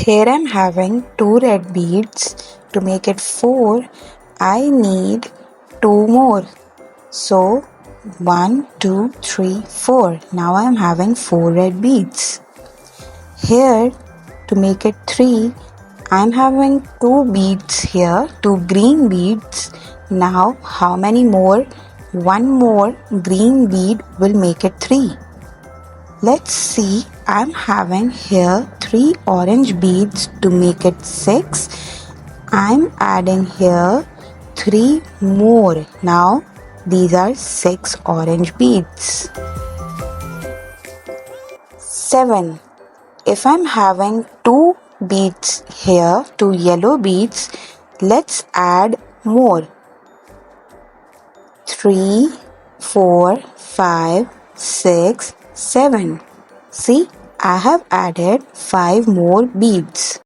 Here I'm having 2 red beads. To make it 4, I need 2 more. So 1, 2, 3, 4. Now I'm having 4 red beads. Here to make it 3, I'm having 2 beads here, 2 green beads. Now how many more? 1 more green bead will make it 3. Let's see, I'm having here 3 orange beads to make it 6. I'm adding here 3 more. Now these are 6 orange beads. 7. If I'm having 2 beads here, 2 yellow beads, let's add more. 3, 4, 5, 6, 7. See, I have added 5 more beads.